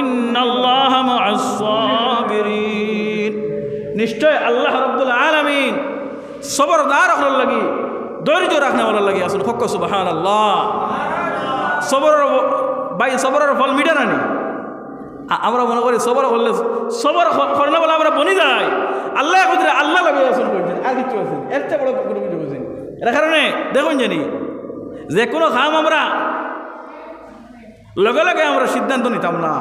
ইন্নাল্লাহা মা'আস সাবিরিন, নিশ্চয় আল্লাহ রাব্বুল আলামিন সবরদার হওয়ার লাগি, ধৈর্য রাখনেওয়ালার লাগি আসুন। হক সুবহানাল্লাহ। সবরের ফল মিটা নানি। আমরা মনে করি সবর করলে সবর করলে বলে আমরা বনি যাই। আল্লাহ কইতে আল্লাহ লাগে আসুন করছেন, আর কিছু আছেন এর চেয়ে বড় কোনো কিছু বুঝেন। এর কারণে দেখুন জানি যে কোনো কাম আমরা লগে লগে আমরা সিদ্ধান্ত নিতাম না,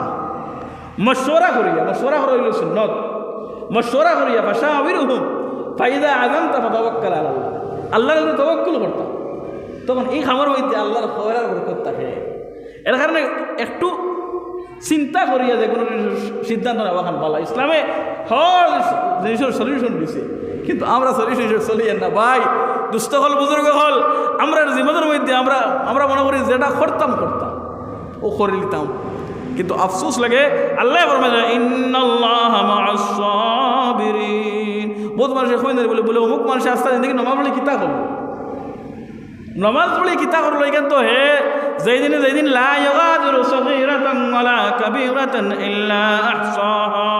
মশওয়ারা করিয়া, মশওয়ারা হইল সুন্নত, মশওয়ারা করিয়া ফাশাওয়িরহুম ফাইদা আযানতা ফাতাওয়াক্কাল আলাল্লাহ, আল্লাহর উপরে তাওয়াক্কুল করতাম। তখন এই খামার মধ্যে আল্লাহর খবরের বরকত থাকে। এর কারণে একটু চিন্তা করিয়া যে কোনো সিদ্ধান্ত নেওয়া খান পালা। ইসলামে হর জিনিসের সলিউশন দিছে, কিন্তু আমরা সলিউশন চলিয়ে না ভাই। দুস্থ হল বুজুর্গ হল আমরা জীবনের মধ্যে আমরা মনে করি যেটা করতাম ও করে নিতাম, কিন্তু আফসোস লাগে আল্লাহ ফরমায় ইন্নাল্লাহা মা'আস সাবিরিন। বহুত মানুষের কই না বলে অমুক মানুষের আস্থা জিন্দগি নমাজ পড়লে কিতা করবো, নমাজ পড়লে কিতা করলো। এখান তো হে যেদিন লা ইউগাদিরু সগীরাতান ওয়ালা কাবীরাতান ইল্লা আহসাহা,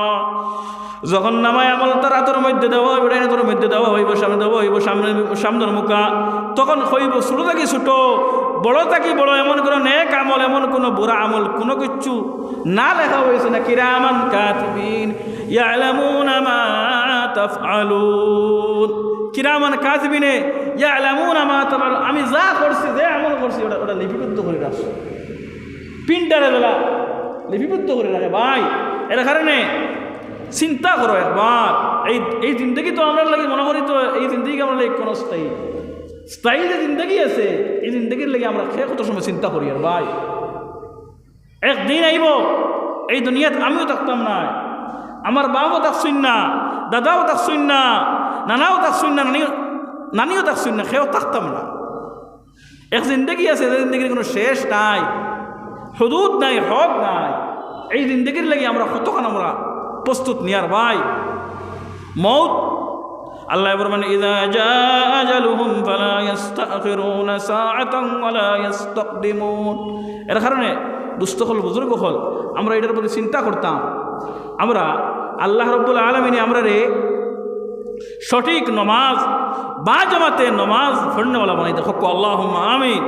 যখন নামায় আমল তার হাতের মধ্যে দেওয়া হইব, ডাইনের মধ্যে দেওয়া হইব, সামনে দেওয়া হইব, সামনের মুখা, তখন হইব ছোট থাকি ছোট, বড় থাকি বড়, এমন কোনো নেক আমল, এমন কোনো বুড়া আমল কোনো কিছু না লেখা হয়েছে না। কিরামান কাতিবিন ইয়ালামুনা মা তাফআলুন, কিরামান কাতিবিনে ইয়ালামুনা মা তাফআলুন, আমি যা করছি, যে আমল করছি ওটা লিপিবদ্ধ করে রাখছি, প্রিন্টারে বেলা লিপিবদ্ধ করে রাখে ভাই। এর কারণে চিন্তা করো একবার, এই জিন্দগি তো আমরা লাগে মনে করি তো এই জিন্দগি আমরা লাগে কোনো স্থায়ী যে জিন্দগি আছে, এই জিন্দগির লাগে আমরা কত সময় চিন্তা করি। আর ভাই একদিন আইব এই দুনিয়াত আমিও থাকতাম না, আমার বাবাও থাকছুন না, দাদাও থাকছুন না, নানাও থাকছুন না, নানিও থাকছুন না, সেও থাকতাম না। এক জিন্দগি আছে, যে জিন্দগির কোনো শেষ নাই, হুদুদ নাই, হক নাই। এই জিন্দগির লাগে আমরা কতক্ষণ আমরা প্রস্তুত নিয়ার ভাই। মৌত আল্লাহ ফরমান ইযা জাআ আজালুহুম ফালা ইস্তাখিরুনা সাআতান ওয়ালা ইস্তাকদিমুন। এর কারণে দুস্থ হল বুজুর্গ হল আমরা এটার প্রতি চিন্তা করতাম। আমরা আল্লাহ রাব্বুল আলামিনে আমরা সঠিক নমাজ বা জামাতে নমাজ পড়নেওয়ালা বানাইতে হক আল্লাহুম্মা আমিন।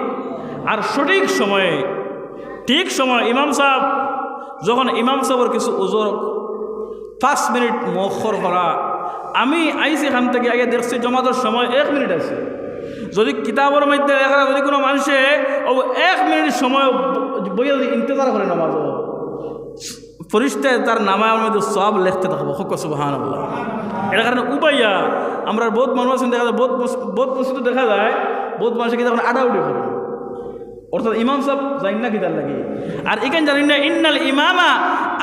আর সঠিক সময়ে ঠিক সময় ইমাম সাহেব যখন ইমাম সাহেবের কিছু ওজর 5 মিনিট মুখর করা, আমি আইসি এখান থেকে আগে দেখছি জমাতের সময় 1 মিনিট আছে। যদি কিতাবের মধ্যে লেখা যদি কোনো মানুষে 1 মিনিট সময় বইয়ে যদি ইন্তজার করে নামাজ, ফরিস্তায় তার নামার মধ্যে সব লিখতে থাকবো। হক সুবহানাল্লাহ। এর কারণে উপাইয়া আমরা বহুত মানুষ আছেন, দেখা যায় বহুত মসজিদে দেখা যায় বহুত মানুষের কি তখন আডাউডি করে, অর্থাৎ ইমাম সাহেব জানি না কিতার লাগে। আর এখানে জানি না ইন্নাল ইমামা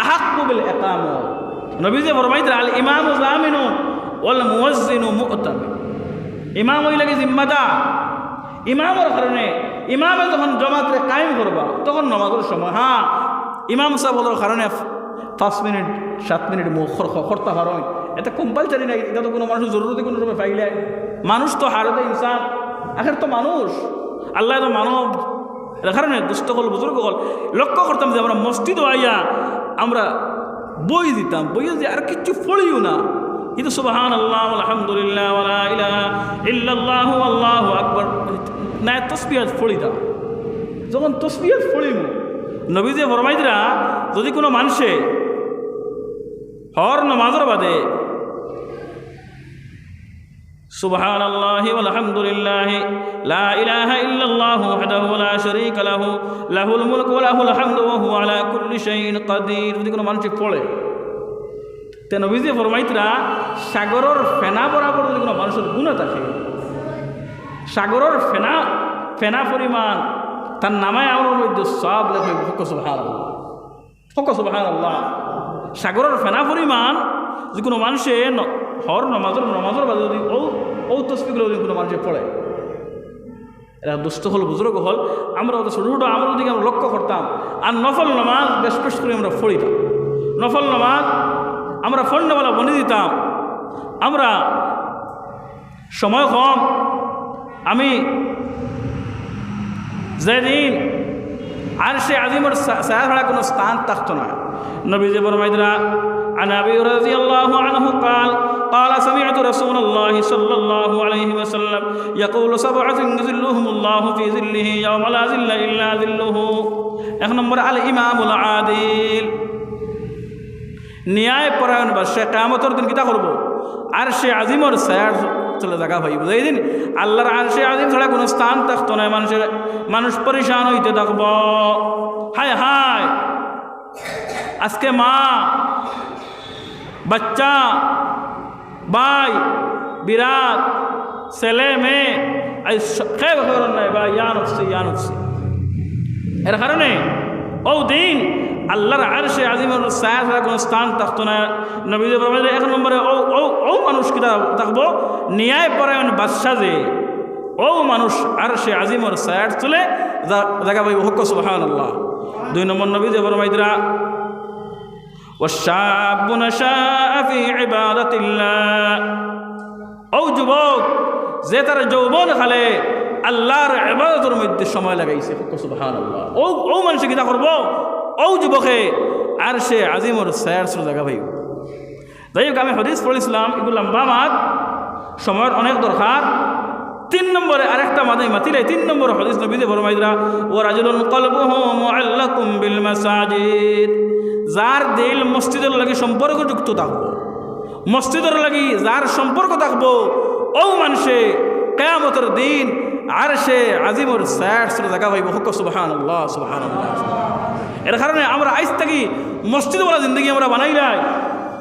আহাক্কু বিল ইকামা, নবীজি ফরমাইতে আল ইমামু জামিনু ওয়াল মুয়াজ্জিনু মু'তামিন। ইমাম হই লাগে জিম্মাদার। ইমামের কারণে ইমামে যখন জমাতে কায়েম করবা তখন নামাজের সময় ইমাম সাহেবের কারণে 5 মিনিট 7 মিনিট মুখর করতে পারো, এটা কম্পালসারি নাই। এটা তো কোনো মানুষের জরুরতি কোনো সময় পাইলে, মানুষ তো হারতে ইনসান, আখের তো মানুষ, আল্লাহ তো মানব। এর কারণে দুস্থ হল বুজুর্গ হল লক্ষ্য করতাম যে আমরা মসজিদ আইয়া আমরা বই দিতাম, বই দিয়ে আর কিছু পড়িও না, কিন্তু সুবহানাল্লাহ আলহামদুলিল্লাহ ওয়ালা ইলাহা ইল্লাল্লাহু আল্লাহু আকবার না তাসবিহ পড়িতাম। যখন তাসবিহ পড়িব নবীজি ফরমাইতরা যদি কোনো মানুষে হর নামাজের বাদে সুবহানাল্লাহি ওয়ালহামদুলিল্লাহি লা ইলাহা ইল্লাল্লাহু ওয়াহদাহু লা শারীকা লাহু লাহুল মুলকু ওয়া লাহুল হামদু ওয়া হুয়া আলা কুল্লি শাইইন কাদির, যদি কোনো মানুষ পড়ে তে নবীজি ফরমাইতরা সাগরের ফেনা বরাবর যদি কোনো মানুষের গুনাহ থাকে, সাগরের ফেনা পরিমাণ তার নামায় আমার মধ্যে সব লেখে। হক সুবহানাল্লাহ, হক সুবহানাল্লাহ। সাগরের ফেনা পরিমাণ যদি কোনো মানুষে হর নামাজের বাদে যদি ও তসবিহগুলো যদি কোনো মানুষে পড়ে, এরা দুস্থ হল বুজুর্গ হল আমরা ছোটো ছোটো আমরা যদি আমরা লক্ষ্য করতাম। আর নফল নামাজ বেশ বেশ করে আমরা পড়িতাম, নফল নামাজ আমরা ফন্ডওয়ালা বনিয়ে দিতাম। আমরা সময় কম, আমি যেদিন আর সে আজিমের ছায়া ছাড়া কোনো স্থান থাকতো না, নবীজি ফরমাইতরা عن أبي رضي الله عنه قال سمعت رسول الله صلى الله عليه وسلم يقول سبعة يظلهم الله في ظله يوم لا ظل إلا ظله এক নম্বর আল ইমামুল আদিল ন্যায় পরায়ণ বাদশাহ কিয়ামতের দিন কিতা করব আরশে আজিমর ছায়ার চলে জায়গা হইব এই দিন আল্লাহর আরশে আজিম ছাড়া কোনো স্থান থাকতো না মানুষ পরিশান হইতে থাকব হায় হায় আজকে মা বাচ্চা ভাই বিরাট ছেলে মেয়ে খেয়ে খবর নাই বা ইয়ান হচ্ছে এর কারণে ও দিন আল্লাহর আরশে আজিমের ছায়া ছাড়া কোনো স্থান থাকতো না নবীজি ফরমাইলেন এক নম্বরে ও মানুষ কি থাকবো ন্যায় পরায়ণ বাদশা যে ও মানুষ আরশে আজিমের ছায়ার চলে জায়গা পাইব হক সুবহানাল্লাহ দুই নম্বর নবীজি ফরমাইলেন والشاب نشأ في عبادة الله ও যুবক যে তার যৌবন কালে আল্লাহর ইবাদতের মধ্যে সময় লাগাইছে সুবহানাল্লাহ ও মানুষ কি তা করব ও যুবকে আরশে আজিমর ছায়ার চলে জায়গা পাইব যাই হোক আমি হাদিস পড়েছিলাম এগুলো লম্বা মাত সময়ের অনেক দরকার তিন নম্বরে আরেকটা মাতিলে তিন নম্বর হাদিস নবীজি ফরমাইরা ও রাজুলুন কলবুহু মুআল্লাকুম বিল মাসাজিদ যার দিল মসজিদের লাগি সম্পর্ক যুক্ত থাকবো মসজিদের লাগি যার সম্পর্ক থাকবো ও মানুষে কিয়ামতের দিন আরশে আজিমর ছায়ার চলে জায়গা পাইব হক সুবহানাল্লাহ সুবহানাল্লাহ এর কারণে আমরা আজ থেকে মসজিদওয়ালা জিন্দগি আমরা বানাই নাই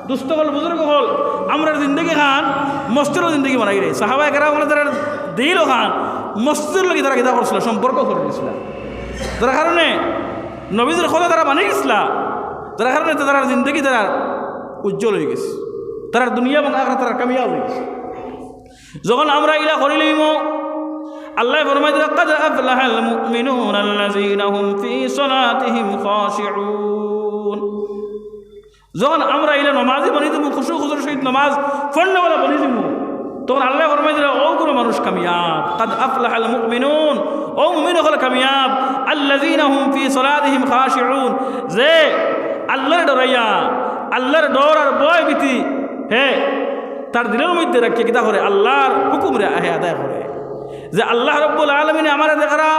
দুস্থ হল বুজুর্গ হল আমরা জিন্দগি খান মসজিদের জিন্দগি বানাই রে সাহাবায়ে কেরাম তারা দিল খান মসজিদের লাগি তারা কিতা করছিল সম্পর্ক করে দিয়েছিল যার কারণে নবীদের কথা তারা বানিয়ে গেছিল যার কারণে তারা জিন্দগি তারা উজ্জ্বল হয়ে গেছে তারা দুনিয়া এবং আখিরাত তারা কামিয়াব হয়ে গেছে যখন আমরা ইলা করি লইব আল্লাহ ফরমাইলেন قد أفلح المؤمنون الذين هم في صلاتهم خاشعون যখন আমরা ইলা নামাজি বনি দিব খুশু খুজুর সহিত নামাজ পড়নেওয়ালা বনি দিব তখন আল্লাহ ফরমাইলেন ও কোন মানুষ কামিয়াব قد أفلح المؤمنون ও মুমিন হল কামিয়াব الذين هم في صلاتهم خاشعون যে আল্লাহর ডরাইয়া আল্লাহর ডর আর ভয় ভীতি হে তার দিলের মধ্যে রাখি কিতা করে আল্লাহর হুকুমরে আদায় করে যে আল্লাহ রব্বুল আলামিন আমারে দেখারা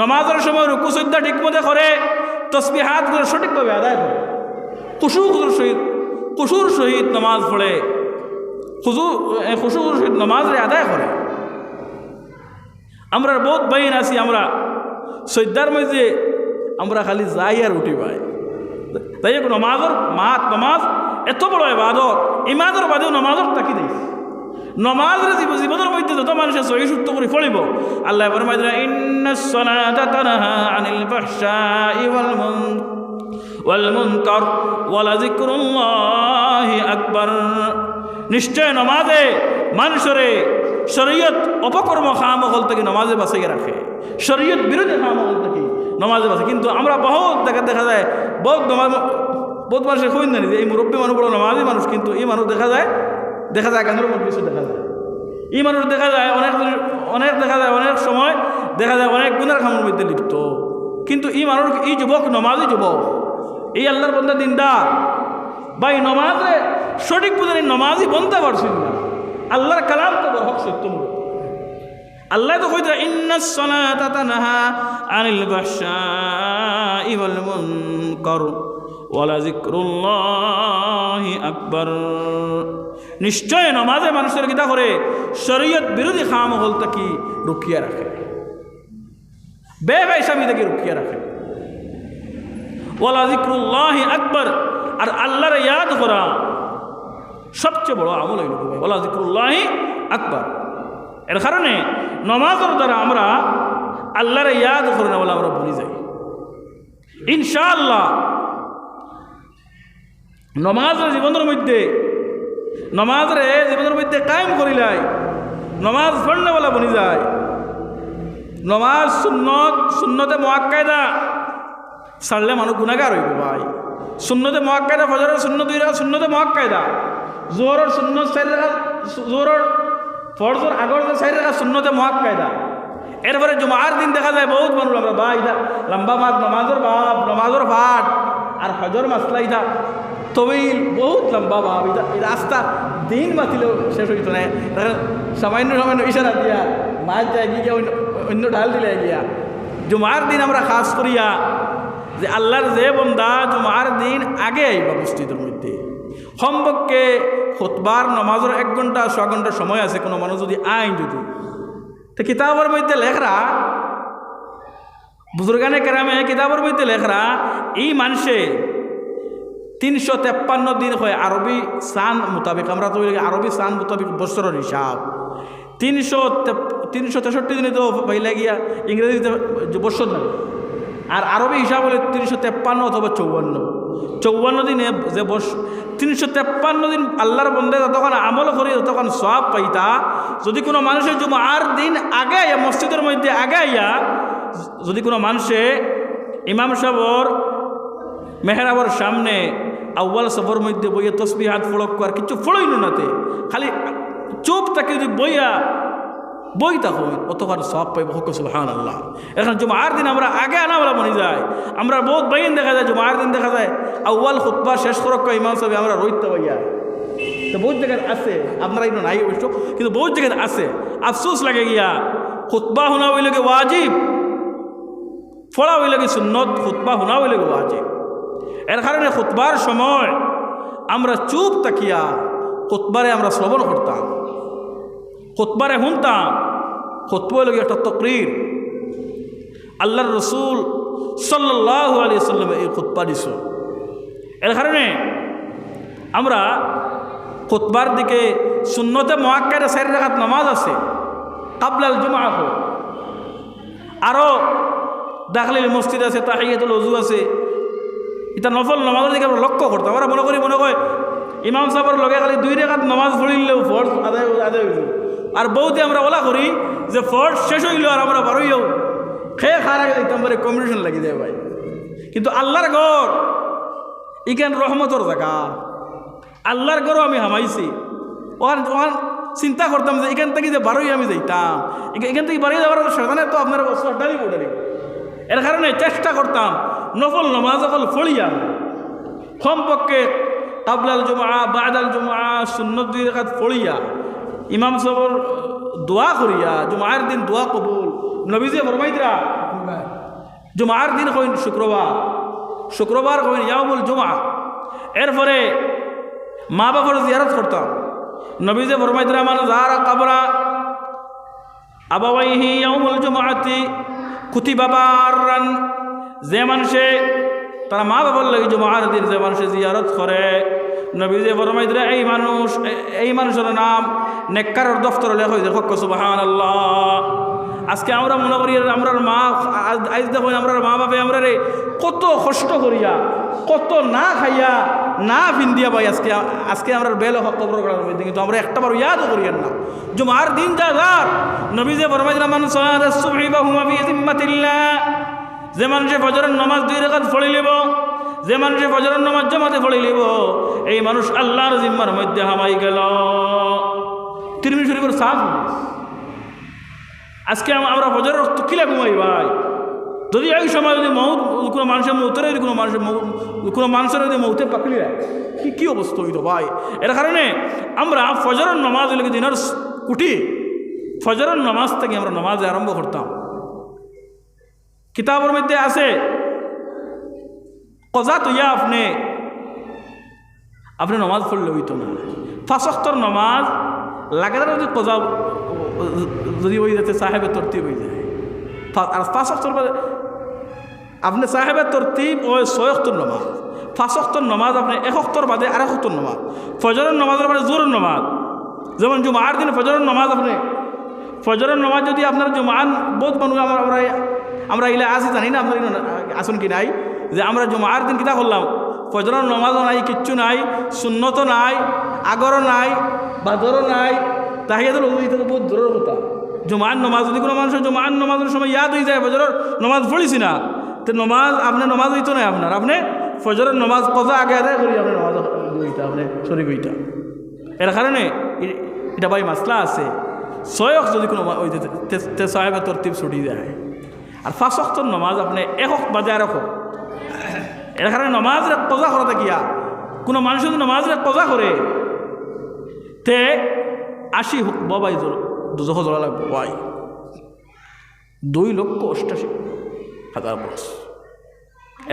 নামাজের সময় রুকু সিজদা ঠিকমতো করে তাসবিহাতগুলো সঠিকভাবে আদায় করে খুশুর সহিত নামাজ পড়ে খুশুর সহিত নামাজরে আদায় করে আমরা বহুত বাইন আছি আমরা সজ্জার মধ্যে আমরা খালি যাই আর উঠি পাই তাই নামাজ এত বড় ইবাদত ইমানের বাদেও নামাজের তাকি দিয়েছে নামাজের জীবনের মধ্যে যত মানুষের সহি শুদ্ধ করে পড়িব আল্লাহ ফরমাইলেন ইন্নাস সালাতা তানহা আনিল ফাহশাই ওয়াল মুনকার ওয়া লাযিকরুল্লাহি আকবার নিশ্চয় নামাজে মানুষের শরীয়ত অপকর্ম খামখল থেকে নামাজে বাঁচিয়ে রাখে শরীয়ত বিরোধী খামখল থেকে নামাজে বাঁচে কিন্তু আমরা বহুত দেখা যায় বহুত মানুষের খবর জানি যে এই মুরব্বী মানুষ বড় নামাজি মানুষ কিন্তু এই মানুষ দেখা যায় গানের মধ্যে কিছু দেখা যায় এই মানুষ দেখা যায় অনেক সময় দেখা যায় অনেক গুনার খামের মধ্যে লিপ্ত কিন্তু এই মানুষ এই যুবক নমাজি যুবক এই আল্লাহর বন্দা দিনদার বা এই নমাজে সঠিক বুঝে নমাজি বনতে পারছেন না আল্লাহর কালাম তো বড় হক সত্য আল্লাহ তো কইতে ইন্নাস সালাতা তানহা আনিল ফাহশাই ওয়াল মুনকার ওয়া লাযিকরুল্লাহি আকবার নিশ্চয় নামাজে মানুষের কিতা করে শরীয়ত বিরোধী খামখল থেকে রুকিয়ে রাখে বেফাইসামি থেকে রুকিয়ে রাখে ওয়া লাযিকরুল্লাহি আকবার আর আল্লাহর ইয়াদ করা সবচেয়ে বড় আমল হইল ওয়া লাযিকরুল্লাহি আকবার এর কারণে নামাজের দ্বারা আমরা আল্লাহর ইয়াদ করে না বলে আমরা ভুলে যাই ইনশাআল্লাহ নামাজের জীবনের মধ্যে কায়েম করিলাই নমাজ পড়নে বলা বনি যায় নমাজ সুন্নতে মুআক্কাদা ছাড়লে মানুষ গুনাহগার হইব ভাই সুন্নতে মুআক্কাদা ফজরের সুন্নত দুই রাকাত সুন্নতে মুআক্কাদা জোহরের সুন্নত 4 রাকাত জোহরের ফরজের আগর যে 4 রাকাত সুন্নতে মুআক্কাদা এরপরে জুমার দিন দেখা যায় বহুত মানুষ আমরা ভাই লম্বা মাত নামাজের পাঠ আর হজর মাসলা ইটা তবেইল বহুত লম্বা ভাব এটা আস্থা দিন বাতিলেও শেষ হইতো না সামান্য সামান্য ইশারা দিয়া মাছ যায় গিয়া অন্য ঢাল দিলে গিয়া জুমার দিন আমরা খাস করিয়া যে আল্লাহর যে বন্দা জুমার দিন আগে আইবা মসজিদের মধ্যে সম্পর্কে খুতবার নমাজের 1 ঘন্টা 6 ঘন্টা সময় আছে কোনো মানুষ যদি আইন যদি তো কিতাবের মধ্যে লেখরা বুজুর্গানে কেরামে কিতাবের মধ্যে লেখরা এই মানুষে 353 দিন হয় আরবি সান মোতাবেক আমরা তো আরবি সান মোতাবেক বছরের হিসাব 363 দিনে তো পাইলে গিয়া ইংরেজিতে বছর লাগে আর আরবি হিসাব হলে 353 অথবা 54 দিনে যে 353 দিন আল্লাহর বন্দে যতক্ষণ আমল করি ততক্ষণ সওয়াব পাইতা যদি কোনো মানুষের জুমার দিন আগে আইয়া মসজিদের মধ্যে আগে আইয়া যদি কোনো মানুষে ইমাম সাহেবর মেহরাবর সামনে আউ্বাল সফর মধ্যে বইয়া তসবিহ হাত ফলক আর কিছু ফলইল নাতে খালি চুপ তাকে যদি বই থাকো অতক্ষণ সব পাইব হক সুবহানাল্লাহ। এখন জুমার দিন আমরা আগে আনা বলা মনে যায় আমরা বহুত বাইন দেখা যায় জুমার দিন দেখা যায় আউ্বাল খুতবা শেষ করক ইমাম সাহেব আমরা রইতে পাইয়া তো বহুত জায়গায় আছে আপনারা এগুলো নাই অবশ্য কিন্তু বহুত জায়গায় আছে আফসোস লাগে গিয়া খুতবা শোনা হইলে ওয়াজিব ফলা হইলে সুন্নত খুতবা শোনা হইলে ওয়াজিব এর কারণে খুতবার সময় আমরা চুপ তাকিয়া খুতবারে আমরা শ্রবণ করতাম খুতবারে শুনতাম খুতবা হইলে একটা তকরির আল্লাহর রসুল সাল্লাল্লাহু আলাইহি ওয়াসাল্লাম এই খুতবা দিছ এর কারণে আমরা খুতবার দিকে সুন্নতে মুআক্কাদা 4 রাকাত নামাজ আছে কাবলাল জুমআ আরও দাখিল মসজিদ আছে তাহিয়াতুল ওযু আছে এটা নফল নামাজের দিকে আমরা লক্ষ্য করতাম আমরা মনে করি ইমাম সাহেবের লগে খালি 2 রাকাত নামাজ পড়িলেও ফরজ আদায় হইল আর বহুতে আমরা ওলা করি যে ফরজ শেষ হইল আর আমরা বারোইও খেয়ে খাওয়ার আগে দেখতাম পরে কম্পিটিশন লাগি যায় ভাই কিন্তু আল্লাহর ঘর ইখান রহমতর জায়গা আল্লাহর ঘরও আমি হামাইছি ওখান চিন্তা করতাম যে এখান থেকে যে বারোই আমি যাইতাম এখান থেকে বাড়ি যাওয়ার সেখানে তো আপনার ডালি পড়ে এর কারণে চেষ্টা করতাম নফল নামাজ অকল ফড়িয়া সম্পর্কে কাবলাল জুমআ বাদাল জুমআ সুন্নত 2 রাকাত ফড়িয়া ইমাম সাহেবের দোয়া করিয়া জুমার দিন দোয়া কবুল নবীজি ফরমাইতরা জুমার দিন কইন শুক্রবার কইন ইয়াউমুল জুমআ এরপরে মা বাবার জিয়ারত করতাম নবীজি ফরমাইতরা মান যারা কবরা আবাওয়াইহি ইয়াউমুল জুমআতি কুতিবা বাররান যে মানুষে তারা মা বাবার লাগি জুমার দিন যে মানুষে জিয়ারত করে নবীজি ফরমাইতরা এই মানুষের নাম নেককারের দফতর লেখা হয়েছে হক সুবহানাল্লাহ। আজকে আমরা মনে করি আমরা মা আজ দেখুন আমরা মা বাপে আমরা রে কত কষ্ট করিয়া কত না খাইয়া না ভিন্দিয়া ভাই আজকে আমরা বেলে হক কবর করার মধ্যে কিন্তু আমরা একটাবার ইয়াদও করিয়েন না জুমার দিন যা যার নবীজি ফরমাইতরা মান সালাতাস সুবহি বা হুমা ফি জিম্মাতিল্লাহ যে মানুষে ফজরের নামাজ 2 রাকাত পড়ে লিব যে মানুষে ফজরের নামাজ জামাতে পড়ে লিব এই মানুষ আল্লাহর জিম্মার মধ্যে হামাই গেল তিরমিজি শরীফের সাফ আজকে আমরা ফজরের রক্ত কিলা ঘুমাই ভাই যদি এই সময় যদি মৌত কোনো মানুষের মৌতের কোনো মানুষের যদি মৌতে পাকলি কি অবস্থা হইতো ভাই এর কারণে আমরা ফজরের নামাজ লেগে দিনের কুটি ফজরের নামাজ থেকে আমরা নামাজ আরম্ভ করতাম কিতাবের মধ্যে আছে কজা তো ইয়া আপনি নামাজ পড়লে হইতো না 5 ওয়াক্তের নামাজ লাগাতার যদি কজা যদি হয়ে যাচ্ছে সাহেবের তরতিব হয়ে যায় আর 5 ওয়াক্তের আপনি সাহেবের তরতিব ওই 6 ওয়াক্তের নামাজ 5 ওয়াক্তের নামাজ আপনি 1 ওয়াক্তের বাদে আর 1 ওয়াক্তের নামাজ ফজরের নামাজের বাদে জোহরের নামাজ যেমন জুমার দিন ফজরের নামাজ আপনি ফজরের নামাজ যদি আপনার জুমান বহুত মানুষ আমরা এগুলো আসি জানি না আপনার আসুন কি নাই যে আমরা জুমার দিন কিতা করলাম ফজরের নামাজও নাই কিচ্ছু নাই সুন্নতও নাই আগরও নাই বাদরও নাই তাহিয়াতুল ওযু এটা তো বহুত দূরের কথা জুমার নামাজ যদি কোনো মানুষের জুমার নামাজের সময় ইয়াদ হয়ে যায় ফজরের নামাজ পড়িছি না তো নামাজ আপনার নামাজ হইতো না আপনার আপনি ফজরের নামাজ কজা আগে আদায় করি আপনার নামাজ হইতা আপনি শরীর হইতা এর কারণে এটা ভাই মাসলা আছে 6 ওয়াক্ত যদি কোনো তে সাহেবের তরতিব ছুটি যায় আর 5 ওয়াক্তের নামাজ আপনি 1 ওয়াক্ত বাদে আর 1 ওয়াক্ত এর কারণে নমাজরে কজা করা দেখিয়া কোনো মানুষ যদি নমাজরে কজা করে তে 80 হোক বাবাই দুজহ জ্বলা লাগবে বাই 2,88,000 বরস।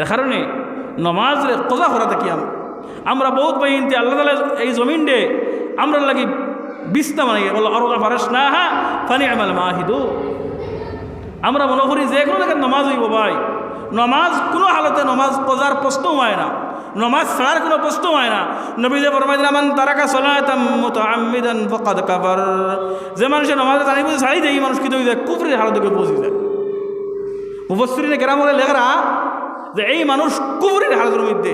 এর কারণে নমাজরে কজা করা দেখিয়া আমরা বহুত বাইনতে আল্লাহ তাআলা এই জমিন দে আমরা লাগি বিছনা বানাই বলো আর ফারাশনাহা ফানি'মাল মাহিদু। আমরা মনে করি যে কোনো জায়গায় নমাজ হইব ভাই, নমাজ কোনো হালতে নমাজ কজার প্রশ্ন হয় না, নমাজ ছাড়ার কোনো প্রশ্ন হয় না। নবী যে ফরমাইলেন মান তারাকা সালাতাম মুতাআম্মিদান ফাকাদ কাফার, যে মানুষের নমাজ জানি বুঝে ছাড়ি দেয় এই মানুষ কি হয়ে যায় কুফরের হালতে পৌঁছে যায়। মুফাসসিরিনে কেরাম বলে লেখরা যে এই মানুষ কুফরের হালতের মধ্যে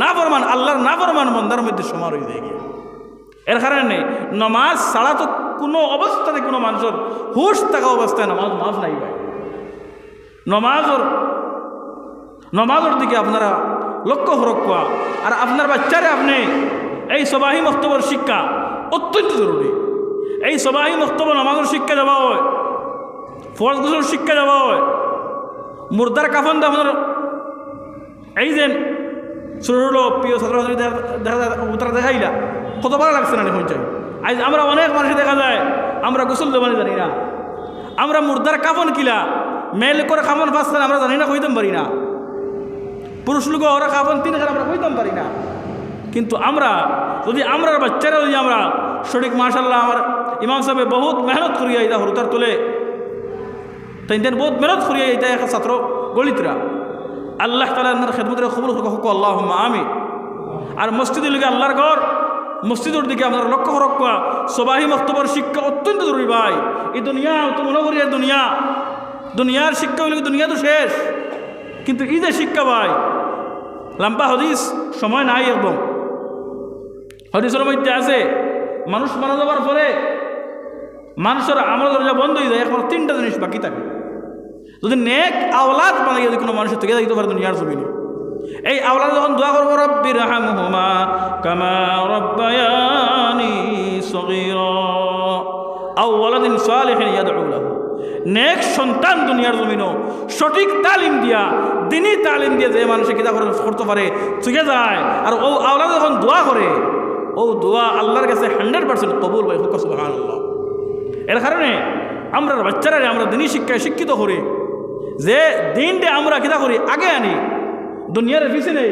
নাফরমান আল্লাহর নাফরমান বান্দার মধ্যে সমান হয়ে যায়। এর কারণে নমাজ ছাড়া তো কোনো অবস্থাতে কোনো মানুষের হুশ থাকা অবস্থায় নমাজ মাফ নাই ভাই। নমাজের দিকে আপনারা লক্ষ্য রক্ষা আর আপনার বাচ্চারে আপনি এই সবাহি মক্তবর শিক্ষা অত্যন্ত জরুরি। এই সবাহি মক্তবর নমাজের শিক্ষা দেওয়া হয়, ফরজ গোসলের শিক্ষা দেওয়া হয়, মুর্দার কাফন আপনার এই যে ছোটো ছোটো প্রিয় ছাত্রছাত্রী দেখা দেখাইলা কত ভালো লাগছে না এখন চাই। আজ আমরা অনেক মানুষ দেখা যায় আমরা গোসল দেওয়ানি জানি না, আমরা মুর্দার কাফন কিলা মেল করে কাফন পাচ্ছেন আমরা জানি না কইতাম পারি না, পুরুষ লোক ওরা কাফন 3 হাজার আমরা কইতাম পারি না। কিন্তু আমরা যদি আমরা বাচ্চারা যদি আমরা সঠিক মাশাল্লাহ আমার ইমাম সাহেব বহুত মেহনত করিয়া এটা হরতার তোলে তাই বহুত মেহনত করিয়া এটা এক ছাত্র গলিতরা আল্লাহ তাআলা আপনার খেদমতের কবুল হোক আল্লাহুম্মা আমিন। আর মসজিদের লিগে আল্লাহর ঘর মসজিদের দিকে আপনার লক্ষ্য রক্ষা সবাহি মক্তবর শিক্ষা অত্যন্ত জরুরি ভাই। এই দুনিয়া তো মনে করি আর দুনিয়ার শিক্ষা হইলে দুনিয়া তো শেষ, কিন্তু এই যে শিক্ষা ভাই লম্বা হদিস সময় নাই একদম। হদিসের মধ্যে আছে মানুষ মারা যাওয়ার পরে মানুষের আমল দরজা বন্ধ হয়ে যায়, এখন 3টা জিনিস বাকি থাকে। যদি নেক আওলাদ বানাইয়া যদি কোনো মানুষের থেকে যাইতে পারে দুনিয়ার জমিনে, এই আওলাদ যখন দোয়া করবো রব্বির হামহুমা কামা রব্বায়ানি সগীরা আও ওয়ালাদিন সালিহিন ইয়াদউ লাহু, নেক সন্তান দুনিয়ার জমিনও সঠিক তালিম দিয়া দিনই তালিম দিয়ে যে মানুষে কিতা করতে পারে চুকে যায়। আর ও আওলাদ যখন দোয়া করে ও দোয়া আল্লাহর কাছে 100% কবুল হয়। সুবহানাল্লাহ। এর কারণে আমরা বাচ্চারা আমরা দিনই শিক্ষায় শিক্ষিত করি যে দিনটা আমরা কিতা করি আগে আনি দুনিয়ার পিছনে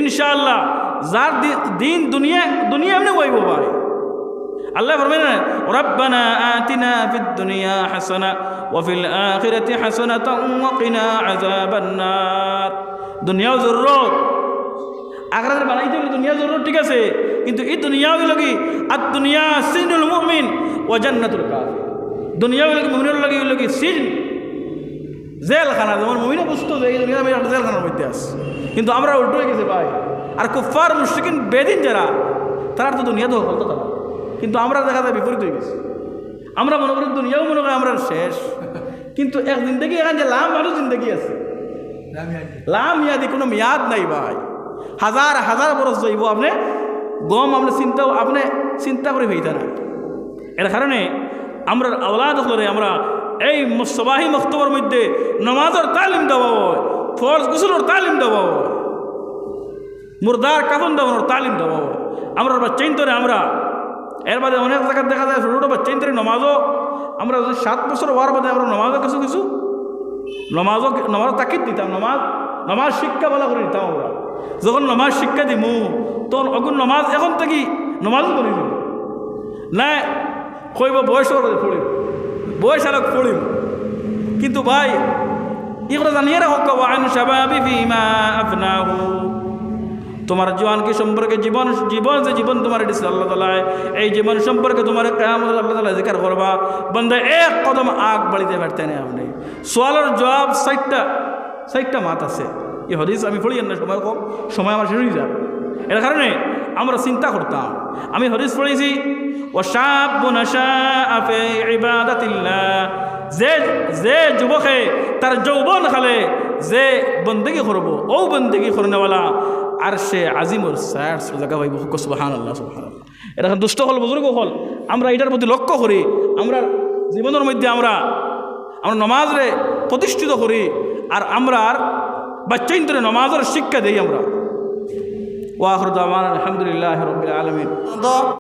ইনশাআল্লাহ যার দিন দুনিয়া এমনি বইব ভাই। আল্লাহ ফরমায় রব্বানা আতিনা ফিদ দুনিয়া হাসানা ওয়া ফিল আখিরাতি হাসানাতাও ওয়া কিনা আযাবান নার। দুনিয়াও জরুরত, আখিরাত বানাইতে হলে দুনিয়া জরুরত ঠিক আছে, কিন্তু এই দুনিয়া হইল কি আদ দুনিয়া সিজনুল মুমিন ওয়া জান্নাতুল কাফির। দুনিয়া হইল কি মুমিনের লাগি হইল কি সিজন জেলখানা, যেমন মুমিনও বুঝতো যে এই দুনিয়া একটা জেলখানার মধ্যে আছে, কিন্তু আমরা উল্টো হয়ে গেছে ভাই। আর কুফার মুশরিকিন বেদিন যারা তারা তো দুনিয়া তো বলতো তারা, কিন্তু আমরা দেখা যায় বিপরীত হয়ে গেছি। আমরা মনে করি দুনিয়াও মনে করি আমরা শেষ, কিন্তু এক জিন্দগি এখানে যে লাম আরও জিন্দগি আছে, লাম ইয়াদি কোনো মেয়াদ নাই ভাই। হাজার হাজার বরস যাইব আপনি গম আপনি চিন্তা করে হইতা না। এর কারণে আমরা আওলাদ হলে আমরা এই সবাহি মক্তবর মধ্যে নমাজের তালিম দেওয়া হয়, ফরজ গোসলের তালিম দেওয়া হয়, মুর্দার কাফন দেওয়ানোর তালিম দেওয়া হয়। আমরা বাচ্চাইন্তরে আমরা এর বাদে অনেক জায়গায় দেখা যায় ছোটো ছোটো বাচ্চাইন্তরে নমাজও আমরা যদি 7 বছর হওয়ার বাদে আমরা নমাজও কিছু নমাজও তাকিদ দিতাম, নমাজ শিক্ষা বলা করে দিতাম। আমরা যখন নমাজ শিক্ষা দিমু তখন অগুন নমাজ এখন থেকে নমাজও করি দিব না, কইব বয়স পড়িম বয়স আলোক পড়িম। কিন্তু ভাই এগুলো জানিয়ে রাখো ওয়ান শাবাবি ফিমা আফনাহু, তোমার জওয়ানকে সম্পর্কে জীবন যে জীবন তোমার দিছে আল্লাহ তাআলা, এই জীবন সম্পর্কে তোমার কিয়ামত আল্লাহ তাআলা জিকির করবা। বান্দা এক কদম আগ বাড়িতে পারতে না। আপনি সোয়ালের জবাব 60টা মাত আছে। এই হাদিস আমি পড়ি না, সময় আমার শেষ হয়ে যায়। এর কারণে আমরা চিন্তা করতাম। আমি হাদিস পড়েছি ওয়াশাবুন নাশাআ ফি ইবাদাতিল্লাহ, যে যুবকে তার যৌবন খালে যে বন্দেগি করব ও বন্দেগি করনেওয়ালা আর সে আজিমর সায়ার জায়গা পাইব। সুবহানাল্লাহ সুবহানাল্লাহ। এটা দুষ্ট হল বুজুর্গ হল আমরা এটার প্রতি লক্ষ্য করি, আমরা জীবনের মধ্যে আমরা নমাজরে প্রতিষ্ঠিত করি। আর আমরা বাচ্চা ইন্তরে নমাজের শিক্ষা দেই আমরা ওয়া আখিরু দাওয়ানা আলহামদুলিল্লাহি রাব্বিল আলামিন।